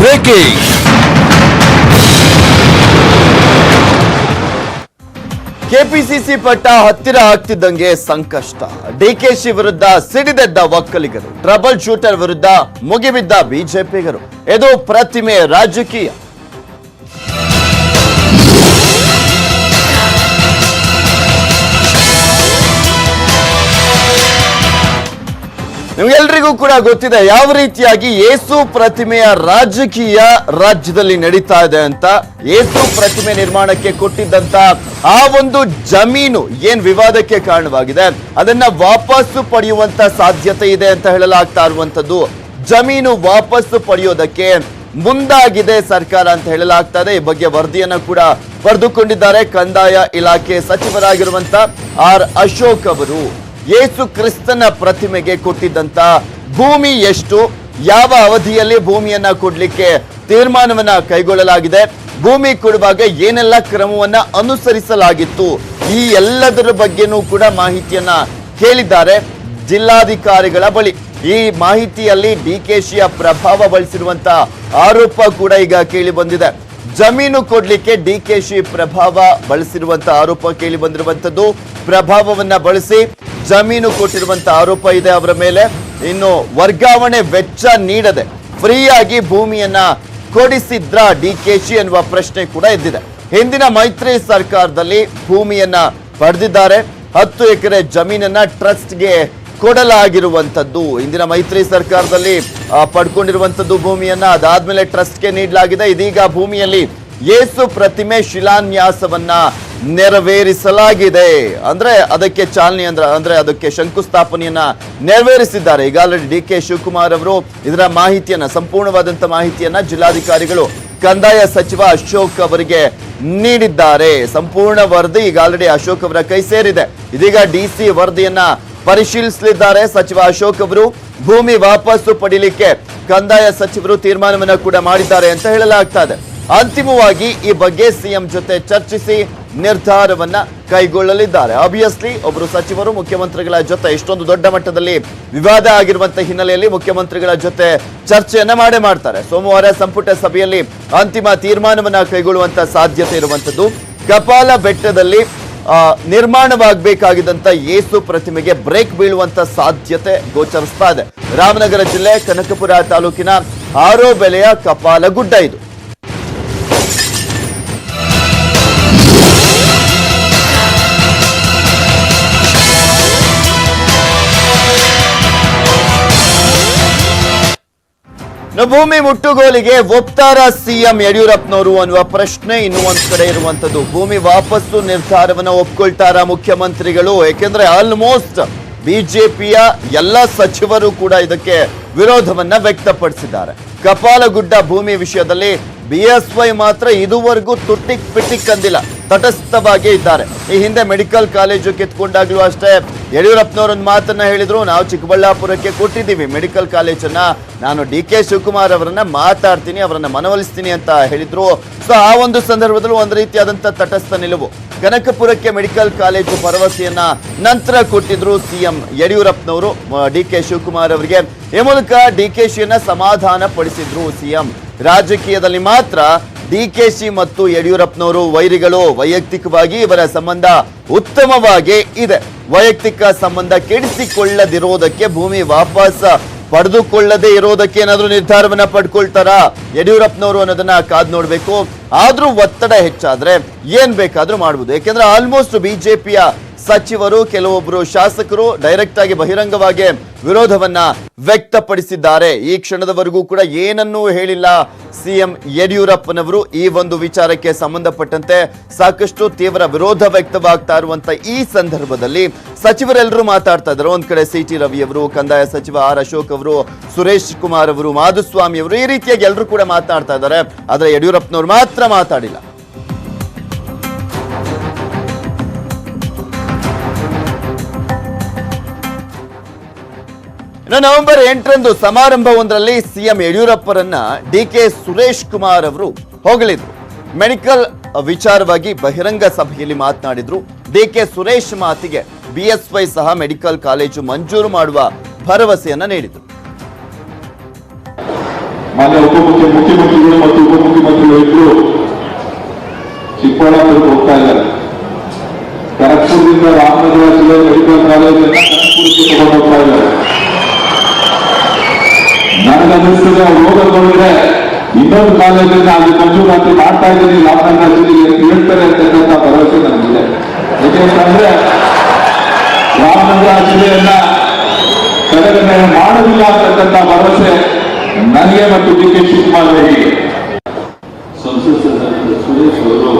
Breaking. KPCC ಪಟ್ಟ ಹತ್ತಿರ ಆಗ್ತಿದ್ದಂಗೆ ಸಂಕಷ್ಟ. ಡಿಕೆಶಿ ವಿರುದ್ಧ ಸಿಡಿದೆದ್ದ ಒಕ್ಕಲಿಗರು, ಟ್ರಬಲ್ ಶೂಟರ್ ವಿರುದ್ಧ ಮುಗಿಬಿದ್ದ ಬಿಜೆಪಿಗರು. ಇದು ಪ್ರತಿಮೆ ರಾಜಕೀಯ. ನಿಮ್ಗೆಲ್ರಿಗೂ ಕೂಡ ಗೊತ್ತಿದೆ ಯಾವ ರೀತಿಯಾಗಿ ಯೇಸು ಪ್ರತಿಮೆಯ ರಾಜಕೀಯ ರಾಜ್ಯದಲ್ಲಿ ನಡೀತಾ ಇದೆ ಅಂತ. ಯೇಸು ಪ್ರತಿಮೆ ನಿರ್ಮಾಣಕ್ಕೆ ಕೊಟ್ಟಿದ್ದಂತ ಆ ಒಂದು ಜಮೀನು ಏನ್ ವಿವಾದಕ್ಕೆ ಕಾರಣವಾಗಿದೆ, ಅದನ್ನ ವಾಪಸ್ಸು ಪಡೆಯುವಂತ ಸಾಧ್ಯತೆ ಇದೆ ಅಂತ ಹೇಳಲಾಗ್ತಾ ಇರುವಂತದ್ದು. ಜಮೀನು ವಾಪಸ್ಸು ಪಡೆಯೋದಕ್ಕೆ ಮುಂದಾಗಿದೆ ಸರ್ಕಾರ ಅಂತ ಹೇಳಲಾಗ್ತಾ ಇದೆ. ಈ ಬಗ್ಗೆ ವರದಿಯನ್ನ ಕೂಡ ಬರೆದುಕೊಂಡಿದ್ದಾರೆ ಕಂದಾಯ ಇಲಾಖೆ ಸಚಿವರಾಗಿರುವಂತ ಆರ್ ಅಶೋಕ್ ಅವರು. ಯೇಸು ಕ್ರಿಸ್ತನ ಪ್ರತಿಮೆಗೆ ಕೊಟ್ಟಿದ್ದಂತ ಭೂಮಿ ಎಷ್ಟು, ಯಾವ ಅವಧಿಯಲ್ಲಿ ಭೂಮಿಯನ್ನ ಕೊಡ್ಲಿಕ್ಕೆ ತೀರ್ಮಾನವನ್ನ ಕೈಗೊಳ್ಳಲಾಗಿದೆ, ಭೂಮಿ ಕೊಡುವಾಗ ಏನೆಲ್ಲ ಕ್ರಮವನ್ನ ಅನುಸರಿಸಲಾಗಿತ್ತು, ಈ ಎಲ್ಲದರ ಬಗ್ಗೆನೂ ಕೂಡ ಮಾಹಿತಿಯನ್ನ ಕೇಳಿದ್ದಾರೆ ಜಿಲ್ಲಾಧಿಕಾರಿಗಳ ಬಳಿ. ಈ ಮಾಹಿತಿಯಲ್ಲಿ ಡಿಕೆಶಿಯ ಪ್ರಭಾವ ಬಳಸಿರುವಂತ ಆರೋಪ ಕೂಡ ಈಗ ಕೇಳಿ ಬಂದಿದೆ. ಜಮೀನು ಕೊಡ್ಲಿಕ್ಕೆ ಡಿಕೆಶಿ ಪ್ರಭಾವ ಬಳಸಿರುವಂತ ಆರೋಪ ಕೇಳಿ ಬಂದಿರುವಂತದ್ದು. ಪ್ರಭಾವವನ್ನ ಬಳಸಿ ಜಮೀನು ಕೊಟ್ಟಿರುವಂತ ಆರೋಪ ಇದೆ ಅವರ ಮೇಲೆ. ಇನ್ನು ವರ್ಗಾವಣೆ ವೆಚ್ಚ ನೀಡದೆ ಫ್ರೀಯಾಗಿ ಭೂಮಿಯನ್ನ ಕೊಡಿಸಿದ್ರ ಡಿಕೆಶಿ ಎನ್ನುವ ಪ್ರಶ್ನೆ ಕೂಡ ಎದ್ದಿದೆ. ಹಿಂದಿನ ಮೈತ್ರಿ ಸರ್ಕಾರದಲ್ಲಿ ಭೂಮಿಯನ್ನ ಪಡೆದಿದ್ದಾರೆ. 10 ಎಕರೆ ಜಮೀನನ್ನ ಟ್ರಸ್ಟ್ಗೆ ಕೊಡಲಾಗಿರುವಂತದ್ದು. ಹಿಂದಿನ ಮೈತ್ರಿ ಸರ್ಕಾರದಲ್ಲಿ ಪಡ್ಕೊಂಡಿರುವಂತದ್ದು ಭೂಮಿಯನ್ನ. ಅದಾದ್ಮೇಲೆ ಟ್ರಸ್ಟ್ಗೆ ನೀಡಲಾಗಿದೆ. ಇದೀಗ ಭೂಮಿಯಲ್ಲಿ ಯೇಸು ಪ್ರತಿಮೆ ಶಿಲಾನ್ಯಾಸವನ್ನ ನೆರವೇರಿಸಲಾಗಿದೆ. ಅಂದ್ರೆ ಅದಕ್ಕೆ ಚಾಲನೆ ಅಂದ್ರೆ ಅದಕ್ಕೆ ಶಂಕುಸ್ಥಾಪನೆಯನ್ನ ನೆರವೇರಿಸಿದ್ದಾರೆ. ಈಗಾಗಲೇ ಡಿಕೆ ಶಿವಕುಮಾರ್ ಅವರು ಇದರ ಮಾಹಿತಿಯನ್ನ, ಸಂಪೂರ್ಣವಾದಂತ ಮಾಹಿತಿಯನ್ನ ಜಿಲ್ಲಾಧಿಕಾರಿಗಳು ಕಂದಾಯ ಸಚಿವ ಅಶೋಕ್ ಅವರಿಗೆ ನೀಡಿದ್ದಾರೆ. ಸಂಪೂರ್ಣ ವರದಿ ಈಗ ಆಲ್ರೆಡಿ ಅಶೋಕ್ ಅವರ ಕೈ ಸೇರಿದೆ. ಇದೀಗ ಡಿಸಿ ವರದಿಯನ್ನ ಪರಿಶೀಲಿಸಲಿದ್ದಾರೆ ಸಚಿವ ಅಶೋಕ್ ಅವರು. ಭೂಮಿ ವಾಪಸ್ಸು ಪಡೀಲಿಕ್ಕೆ ಕಂದಾಯ ಸಚಿವರು ತೀರ್ಮಾನವನ್ನ ಕೂಡ ಮಾಡಿದ್ದಾರೆ ಅಂತ ಹೇಳಲಾಗ್ತಾ ಇದೆ. ಅಂತಿಮವಾಗಿ ಈ ಬಗ್ಗೆ ಸಿಎಂ ಜೊತೆ ಚರ್ಚಿಸಿ ನಿರ್ಧಾರವನ್ನ ಕೈಗೊಳ್ಳಲಿದ್ದಾರೆ. ಆಬ್ವಿಯಸ್ಲಿ ಒಬ್ಬರು ಸಚಿವರು ಮುಖ್ಯಮಂತ್ರಿಗಳ ಜೊತೆ ಇಷ್ಟೊಂದು ದೊಡ್ಡ ಮಟ್ಟದಲ್ಲಿ ವಿವಾದ ಆಗಿರುವಂತಹ ಹಿನ್ನೆಲೆಯಲ್ಲಿ ಮುಖ್ಯಮಂತ್ರಿಗಳ ಜೊತೆ ಚರ್ಚೆಯನ್ನ ಮಾಡ್ತಾರೆ. ಸೋಮವಾರ ಸಂಪುಟ ಸಭೆಯಲ್ಲಿ ಅಂತಿಮ ತೀರ್ಮಾನವನ್ನ ಕೈಗೊಳ್ಳುವಂತ ಸಾಧ್ಯತೆ ಇರುವಂತದ್ದು. ಕಪಾಲ ಬೆಟ್ಟದಲ್ಲಿ ನಿರ್ಮಾಣವಾಗಬೇಕಾಗಿದ್ದಂತ ಯೇಸು ಪ್ರತಿಮೆಗೆ ಬ್ರೇಕ್ ಬೀಳುವಂತ ಸಾಧ್ಯತೆ ಗೋಚರಿಸ್ತಾ ಇದೆ. ರಾಮನಗರ ಜಿಲ್ಲೆ ಕನಕಪುರ ತಾಲೂಕಿನ ಆರೋಬೆಲೆಯ ಕಪಾಲಗುಡ್ಡ ಇದು. ಭೂಮಿ ಮುಟ್ಟುಗೋಲಿಗೆ ಒಪ್ತಾರ ಸಿಎಂ ಯಡಿಯೂರಪ್ಪನವರು ಅನ್ನುವ ಪ್ರಶ್ನೆ ಇನ್ನೂ ಒಂದ್ ಕಡೆ ಇರುವಂತದ್ದು. ಭೂಮಿ ವಾಪಸ್ಸು ನಿರ್ಧಾರವನ್ನ ಒಪ್ಕೊಳ್ತಾರ ಮುಖ್ಯಮಂತ್ರಿಗಳು? ಯಾಕೆಂದ್ರೆ ಆಲ್ಮೋಸ್ಟ್ ಬಿಜೆಪಿಯ ಎಲ್ಲ ಸಚಿವರು ಕೂಡ ಇದಕ್ಕೆ ವಿರೋಧವನ್ನ ವ್ಯಕ್ತಪಡಿಸಿದ್ದಾರೆ. ಕಪಾಲಗುಡ್ಡ ಭೂಮಿ ವಿಷಯದಲ್ಲಿ ಬಿಎಸ್ವೈ ಮಾತ್ರ ಇದುವರೆಗೂ ತುಟ್ಟಿಕ್ ಪಿಟಿಕ್ ಅಂದಿಲ್ಲ, ತಟಸ್ಥವಾಗಿ ಇದ್ದಾರೆ. ಈ ಹಿಂದೆ ಮೆಡಿಕಲ್ ಕಾಲೇಜು ಕಿತ್ಕೊಂಡಾಗ್ಲೂ ಅಷ್ಟೇ ಯಡಿಯೂರಪ್ಪನವರೊಂದು ಮಾತನ್ನ ಹೇಳಿದ್ರು, ನಾವು ಚಿಕ್ಕಬಳ್ಳಾಪುರಕ್ಕೆ ಕೊಟ್ಟಿದ್ದೀವಿ ಮೆಡಿಕಲ್ ಕಾಲೇಜನ್ನ, ನಾನು ಡಿಕೆ ಶಿವಕುಮಾರ್ ಅವರನ್ನ ಮಾತಾಡ್ತೀನಿ, ಅವರನ್ನ ಮನವೊಲಿಸ್ತೀನಿ ಅಂತ ಹೇಳಿದ್ರು. ಸೊ ಆ ಒಂದು ಸಂದರ್ಭದಲ್ಲೂ ಒಂದು ರೀತಿಯಾದಂತ ತಟಸ್ಥ ನಿಲುವು. ಕನಕಪುರಕ್ಕೆ ಮೆಡಿಕಲ್ ಕಾಲೇಜು ಭರವಸೆಯನ್ನ ನಂತರ ಕೊಟ್ಟಿದ್ರು ಸಿಎಂ ಯಡಿಯೂರಪ್ಪನವರು ಡಿಕೆ ಶಿವಕುಮಾರ್ ಅವರಿಗೆ. ಈ ಮೂಲಕ ಡಿಕೆಶಿಯನ್ನ ಸಮಾಧಾನ ಪಡಿಸಿದ್ರು ಸಿಎಂ. ರಾಜಕೀಯದಲ್ಲಿ ಮಾತ್ರ ಡಿಕೆಶಿ ಮತ್ತು ಯಡಿಯೂರಪ್ಪನವರು ವೈರಿಗಳು. ವೈಯಕ್ತಿಕವಾಗಿ ಇವರ ಸಂಬಂಧ ಉತ್ತಮವಾಗಿ ಇದೆ. ವೈಯಕ್ತಿಕ ಸಂಬಂಧ ಕೆಡಿಸಿಕೊಳ್ಳದಿರೋದಕ್ಕೆ, ಭೂಮಿ ವಾಪಸ್ ಪಡೆದುಕೊಳ್ಳದೆ ಇರೋದಕ್ಕೆ ಏನಾದ್ರೂ ನಿರ್ಧಾರವನ್ನ ಪಡ್ಕೊಳ್ತಾರಾ ಯಡಿಯೂರಪ್ಪನವರು ಅನ್ನೋದನ್ನ ಕಾದ್ ನೋಡ್ಬೇಕು. ಆದ್ರೂ ಒತ್ತಡ ಹೆಚ್ಚಾದ್ರೆ ಏನ್ ಬೇಕಾದ್ರೂ ಮಾಡ್ಬೋದು. ಯಾಕೆಂದ್ರೆ ಆಲ್ಮೋಸ್ಟ್ ಬಿಜೆಪಿಯ ಸಚಿವರು, ಕೆಲವೊಬ್ರು ಶಾಸಕರು ಡೈರೆಕ್ಟ್ ಆಗಿ ಬಹಿರಂಗವಾಗಿ ವಿರೋಧವನ್ನ ವ್ಯಕ್ತಪಡಿಸಿದ್ದಾರೆ. ಈ ಕ್ಷಣದವರೆಗೂ ಕೂಡ ಏನನ್ನೂ ಹೇಳಿಲ್ಲ ಸಿಎಂ ಯಡಿಯೂರಪ್ಪನವರು. ಈ ಒಂದು ವಿಚಾರಕ್ಕೆ ಸಂಬಂಧಪಟ್ಟಂತೆ ಸಾಕಷ್ಟು ತೀವ್ರ ವಿರೋಧ ವ್ಯಕ್ತವಾಗ್ತಾ ಇರುವಂತ ಈ ಸಂದರ್ಭದಲ್ಲಿ ಸಚಿವರೆಲ್ಲರೂ ಮಾತಾಡ್ತಾ ಇದ್ದಾರೆ. ಒಂದ್ ಕಡೆ ಸಿ ಟಿ ರವಿ ಅವರು, ಕಂದಾಯ ಸಚಿವ ಆರ್ ಅಶೋಕ್ ಅವರು, ಸುರೇಶ್ ಕುಮಾರ್ ಅವರು, ಮಾಧುಸ್ವಾಮಿ ಅವರು, ಈ ರೀತಿಯಾಗಿ ಎಲ್ಲರೂ ಕೂಡ ಮಾತನಾಡ್ತಾ ಇದ್ದಾರೆ. ಆದ್ರೆ ಯಡಿಯೂರಪ್ಪನವರು ಮಾತ್ರ ಮಾತಾಡಿಲ್ಲ. ನವೆಂಬರ್ 8ರಂದು ಸಮಾರಂಭವೊಂದರಲ್ಲಿ ಸಿಎಂ ಯಡಿಯೂರಪ್ಪರನ್ನ ಡಿಕೆ ಸುರೇಶ್ ಕುಮಾರ್ ಅವರು ಹೊಗಳಿದ್ರು. ಮೆಡಿಕಲ್ ವಿಚಾರವಾಗಿ ಬಹಿರಂಗ ಸಭೆಯಲ್ಲಿ ಮಾತನಾಡಿದ್ರು. ಡಿಕೆ ಸುರೇಶ್ ಮಾತಿಗೆ ಬಿಎಸ್ವೈ ಸಹ ಮೆಡಿಕಲ್ ಕಾಲೇಜು ಮಂಜೂರು ಮಾಡುವ ಭರವಸೆಯನ್ನ ನೀಡಿದರು. ಮಾನ್ಯ ಮುಖ್ಯಮಂತ್ರಿಗಳು ಮತ್ತು ಉಪಮುಖ್ಯಮಂತ್ರಿಗಳು ಇಬ್ಬರು ಚಿಕ್ಕಬಳ್ಳಾಪುರಕ್ಕೆ ಹೋಗ್ತಾ ಇದ್ದಾರೆ. ಖರಗ್ಪುರದಿಂದ ರಾಮನಗರ ಜಿಲ್ಲೆ ಮೆಡಿಕಲ್ ಕಾಲೇಜನ್ನ ಖರಗ್ಪುರಕ್ಕೆ ತಗೊಂಡು ಹೋಗ್ತಾ ಇದ್ದಾರೆ. ನನಗನ್ನಿಸ್ತದೆ ಹೋಗೋದ್ರೆ ಇನ್ನೊಂದು ಕಾಲೇಜನ್ನ ಅಲ್ಲಿ ಮಂಜೂರಾತಿ ಮಾಡ್ತಾ ಇದ್ದೀನಿ ರಾಮನಗರ ಜಿಲ್ಲೆಗೆ ಹೇಳ್ತಾರೆ ಅಂತಕ್ಕಂಥ ಭರವಸೆ ನನಗಿದೆ. ಯಾಕೆಂತಂದ್ರೆ ರಾಮನಗರ ಜಿಲ್ಲೆಯನ್ನ ಕಡೆಗಣನೆ ಮಾಡೋದಿಲ್ಲ ಅಂತಕ್ಕಂಥ ಭರವಸೆ ನನಗೆ ಮತ್ತು ಡಿ ಕೆ ಶಿವಕುಮಾರ್ ಅವರಿಗೆ. ಸಂಸತ್ ಸದಸ್ಯ ಸುರೇಶ್ ಅವರು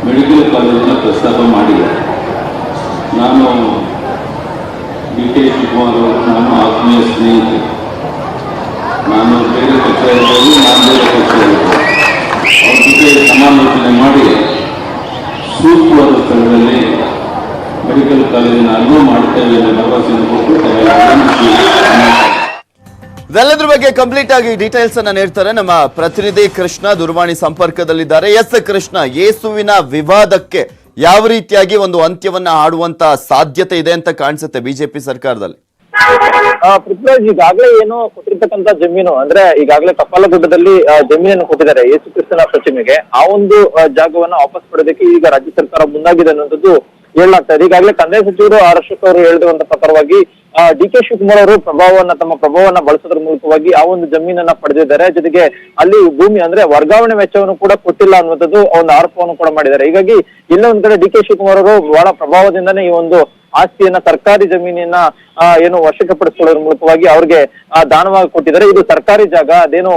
ಮೆಡಿಕಲ್ ಕಾಲೇಜಿನ ಪ್ರಸ್ತಾಪ ಮಾಡಿದ್ದಾರೆ. ನಾನು ಡಿ ಕೆ ಶಿವಕುಮಾರ್ ಅವರು ನಾನು ಆತ್ಮೀಯ ಸ್ನೇಹಿತೆ. ನಾನು ಬೇರೆ ಪಕ್ಷ ಇರ್ಬೋದು, ನಾನು ಬೇರೆ ಪಕ್ಷ ಇರ್ಬೋದು, ಅವ್ರ ಜೊತೆ ಸಮಾಲೋಚನೆ ಮಾಡಿ ಸೂಕ್ತವಾದ ಸ್ಥಳದಲ್ಲಿ ಮೆಡಿಕಲ್ ಕಾಲೇಜಿನ ಅನುಭವ ಮಾಡ್ತೇವೆ ಅನ್ನೋ ಭರವಸೆಯನ್ನು ಕೊಟ್ಟು ಇದೆಲ್ಲದ್ರ ಬಗ್ಗೆ ಕಂಪ್ಲೀಟ್ ಆಗಿ ಡೀಟೇಲ್ಸ್ ಅನ್ನ ನೀಡ್ತಾರೆ ನಮ್ಮ ಪ್ರತಿನಿಧಿ ಕೃಷ್ಣ ದೂರವಾಣಿ ಸಂಪರ್ಕದಲ್ಲಿದ್ದಾರೆ. ಎಸ್ ಕೃಷ್ಣ, ಯೇಸುವಿನ ವಿವಾದಕ್ಕೆ ಯಾವ ರೀತಿಯಾಗಿ ಒಂದು ಅಂತ್ಯವನ್ನ ಆಡುವಂತ ಸಾಧ್ಯತೆ ಇದೆ ಅಂತ ಕಾಣಿಸುತ್ತೆ ಬಿಜೆಪಿ ಸರ್ಕಾರದಲ್ಲಿ? ಪೃಥ್ವಿರಾಜ್, ಈಗಾಗಲೇ ಏನು ಕೊಟ್ಟಿರ್ತಕ್ಕಂಥ ಜಮೀನು ಅಂದ್ರೆ ಈಗಾಗಲೇ ಕಪಾಲಗುಡ್ಡದಲ್ಲಿ ಜಮೀನನ್ನು ಕೊಟ್ಟಿದ್ದಾರೆ ಯೇಸು ಕ್ರಿಸ್ತನ ಪ್ರತಿಮೆಗೆ. ಆ ಒಂದು ಜಾಗವನ್ನ ವಾಪಸ್ ಪಡೆಯೋದಕ್ಕೆ ಈಗ ರಾಜ್ಯ ಸರ್ಕಾರ ಮುಂದಾಗಿದೆ ಅನ್ನುವಂಥದ್ದು ಹೇಳಲಾಗ್ತಾ ಇದೆ. ಈಗಾಗಲೇ ಕಂದಾಯ ಸಚಿವರು ಆರ್ ಅಶೋಕ್ ಅವರು ಹೇಳಿರುವಂತ ಪ್ರಕಾರವಾಗಿ ಡಿ ಕೆ ಶಿವಕುಮಾರ್ ಅವರು ತಮ್ಮ ಪ್ರಭಾವವನ್ನ ಬಳಸೋದ್ರ ಮೂಲಕವಾಗಿ ಆ ಒಂದು ಜಮೀನನ್ನ ಪಡೆದಿದ್ದಾರೆ. ಜೊತೆಗೆ ಅಲ್ಲಿ ಭೂಮಿ ಅಂದ್ರೆ ವರ್ಗಾವಣೆ ವೆಚ್ಚವನ್ನು ಕೂಡ ಕೊಟ್ಟಿಲ್ಲ ಅನ್ನುವಂಥದ್ದು ಒಂದು ಆರೋಪವನ್ನು ಕೂಡ ಮಾಡಿದ್ದಾರೆ. ಹೀಗಾಗಿ ಇಲ್ಲ ಒಂದ್ ಕಡೆ ಡಿ ಕೆ ಶಿವಕುಮಾರ್ ಅವರು ಬಹಳ ಪ್ರಭಾವದಿಂದಾನೇ ಈ ಒಂದು ಆಸ್ತಿಯನ್ನ ಸರ್ಕಾರಿ ಜಮೀನಿನ ಏನು ವಶಕ್ಕೆ ಪಡಿಸ್ಕೊಳ್ಳೋದ್ರ ಮೂಲಕವಾಗಿ ಅವ್ರಿಗೆ ದಾನವಾಗಿ ಕೊಟ್ಟಿದ್ದಾರೆ. ಇದು ಸರ್ಕಾರಿ ಜಾಗ, ಅದೇನು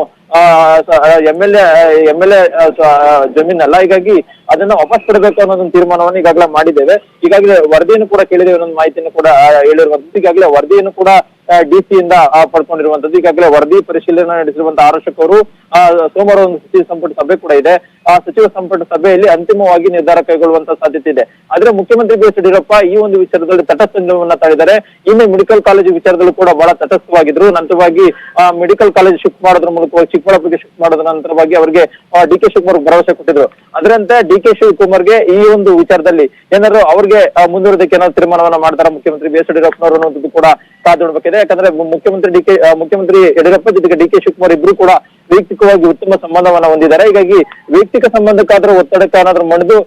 ಎಂ ಎಲ್ ಎ ಜಮೀನಲ್ಲ. ಹೀಗಾಗಿ ಅದನ್ನ ವಾಪಸ್ ಪಡಬೇಕು ಅನ್ನೋದೊಂದು ತೀರ್ಮಾನವನ್ನು ಈಗಾಗಲೇ ಮಾಡಿದ್ದೇವೆ. ಈಗಾಗಲೇ ವರದಿಯನ್ನು ಕೂಡ ಕೇಳಿದ್ದೇವೆ, ಅನ್ನೊಂದು ಮಾಹಿತಿಯನ್ನು ಕೂಡ ಹೇಳಿರುವಂತದ್ದು. ಈಗಾಗಲೇ ವರದಿಯನ್ನು ಕೂಡ ಡಿಸಿ ಇಂದ ಪಡ್ಕೊಂಡಿರುವಂತದ್ದು. ಈಗಾಗಲೇ ವರದಿ ಪರಿಶೀಲನೆ ನಡೆಸಿರುವಂತಹ ಆರ್ ಅಶೋಕ್ ಅವರು ಸೋಮವಾರ ಒಂದು ಸಚಿವ ಸಂಪುಟ ಸಭೆ ಕೂಡ ಇದೆ. ಆ ಸಚಿವ ಸಂಪುಟ ಸಭೆಯಲ್ಲಿ ಅಂತಿಮವಾಗಿ ನಿರ್ಧಾರ ಕೈಗೊಳ್ಳುವಂತ ಸಾಧ್ಯತೆ ಇದೆ. ಆದ್ರೆ ಮುಖ್ಯಮಂತ್ರಿ ಬಿ ಎಸ್ ಯಡಿಯೂರಪ್ಪ ಈ ಒಂದು ವಿಚಾರದಲ್ಲಿ ತಟಸ್ಥವನ್ನ ತಾಳಿದ್ದಾರೆ. ಇನ್ನು ಮೆಡಿಕಲ್ ಕಾಲೇಜು ವಿಚಾರದಲ್ಲೂ ಕೂಡ ಬಹಳ ತಟಸ್ಥವಾಗಿದ್ರು. ನಂತರವಾಗಿ ಮೆಡಿಕಲ್ ಕಾಲೇಜ್ ಶಿಫ್ಟ್ ಮಾಡೋದ್ರ ಮೂಲಕವಾಗಿ ಚಿಕ್ಕಬಳ್ಳಾಪುರಕ್ಕೆ ಶಿಫ್ಟ್ ಮಾಡೋದ್ರ ನಂತರವಾಗಿ ಅವರಿಗೆ ಡಿ ಕೆ ಶಿವಕುಮಾರ್ ಭರವಸೆ ಕೊಟ್ಟಿದ್ರು. ಅದರಂತೆ ಡಿ ಕೆ ಶಿವಕುಮಾರ್ಗೆ ಈ ಒಂದು ವಿಚಾರದಲ್ಲಿ ಏನಾದ್ರು ಅವ್ರಿಗೆ ಮುಂದುವರೆದಕ್ಕೆ ಏನಾದ್ರು ತೀರ್ಮಾನವನ್ನ ಮಾಡ್ತಾರೆ ಮುಖ್ಯಮಂತ್ರಿ ಬಿ ಎಸ್ ಯಡಿಯೂರಪ್ಪನವರು ಅನ್ನೋದು ಕೂಡ ಕಾದು ನೋಡ್ಬೇಕಿದೆ. ಯಾಕಂದ್ರೆ ಮುಖ್ಯಮಂತ್ರಿ ಯಡಿಯೂರಪ್ಪ ಜೊತೆಗೆ ಡಿ ಕೆ ಶಿವಕುಮಾರ್ ಇಬ್ರು ಕೂಡ ವೈಯಕ್ತಿಕವಾಗಿ ಉತ್ತಮ ಸಂಬಂಧವನ್ನ ಹೊಂದಿದ್ದಾರೆ. ಹೀಗಾಗಿ ವೈಯಕ್ತಿಕ ಸಂಬಂಧಕ್ಕಾದ್ರೂ ಒತ್ತಡಕ್ಕೆ ಏನಾದ್ರು ಮಾಡಿದು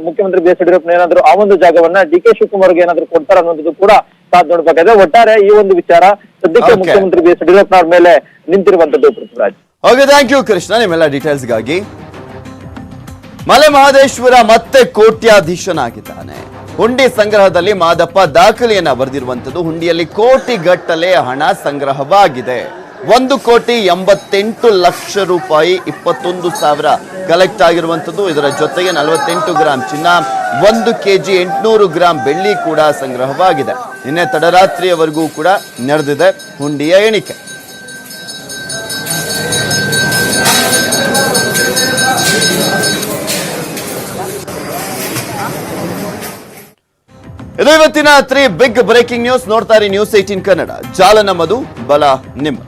ಮುಖ್ಯಮಂತ್ರಿ ಬಿ ಎಸ್ ಯಡಿಯೂರಪ್ಪ ಏನಾದ್ರು ಆ ಒಂದು ಜಾಗವನ್ನ ಡಿ ಕೆ ಶಿವಕುಮಾರ್ಗೆ ಏನಾದ್ರು ಕೊಡ್ತಾರ ಅನ್ನೋದು ಕೂಡ ಕಾದು ನೋಡ್ಬೇಕಾಗಿದೆ. ಒಟ್ಟಾರೆ ಈ ಒಂದು ವಿಚಾರ ಸದ್ಯಕ್ಕೆ ಮುಖ್ಯಮಂತ್ರಿ ಬಿ ಎಸ್ ಯಡಿಯೂರಪ್ಪನವ್ರ ಮೇಲೆ ನಿಂತಿರುವಂತದ್ದು. Prithviraj, okay, thank you Krishna ನಿಮ್ಮೆಲ್ಲ ಡೀಟೇಲ್ಸ್ಗಾಗಿ. ಮಲೆ ಮಹದೇಶ್ವರ ಮತ್ತೆ ಕೋಟ್ಯಾಧೀಶನಾಗಿದ್ದಾನೆ. ಹುಂಡಿ ಸಂಗ್ರಹದಲ್ಲಿ ಮಾದಪ್ಪ ದಾಖಲೆಯನ್ನ ಬರೆದಿರುವಂತದ್ದು. ಹುಂಡಿಯಲ್ಲಿ ಕೋಟಿಗಟ್ಟಲೆ ಹಣ ಸಂಗ್ರಹವಾಗಿದೆ. 1,88,00,000 ರೂಪಾಯಿ 21,000 ಕಲೆಕ್ಟ್ ಆಗಿರುವಂತದ್ದು. ಇದರ ಜೊತೆಗೆ 48 ಗ್ರಾಂ ಚಿನ್ನ, 1 ಕೆಜಿ 800 ಗ್ರಾಂ ಬೆಳ್ಳಿ ಕೂಡ ಸಂಗ್ರಹವಾಗಿದೆ. ನಿನ್ನೆ ತಡರಾತ್ರಿಯವರೆಗೂ ಕೂಡ ನಡೆದಿದೆ ಹುಂಡಿಯ ಎಣಿಕೆ. ಇದು ಇವತ್ತಿನ 3 ಬಿಗ್ ಬ್ರೇಕಿಂಗ್ ನ್ಯೂಸ್. ನೋಡ್ತಾ ಇರಿ ನ್ಯೂಸ್ 18 ಕನ್ನಡ. ಜಾಲ ನಮ್ಮದು, ಬಲ ನಿಮ್ಮ.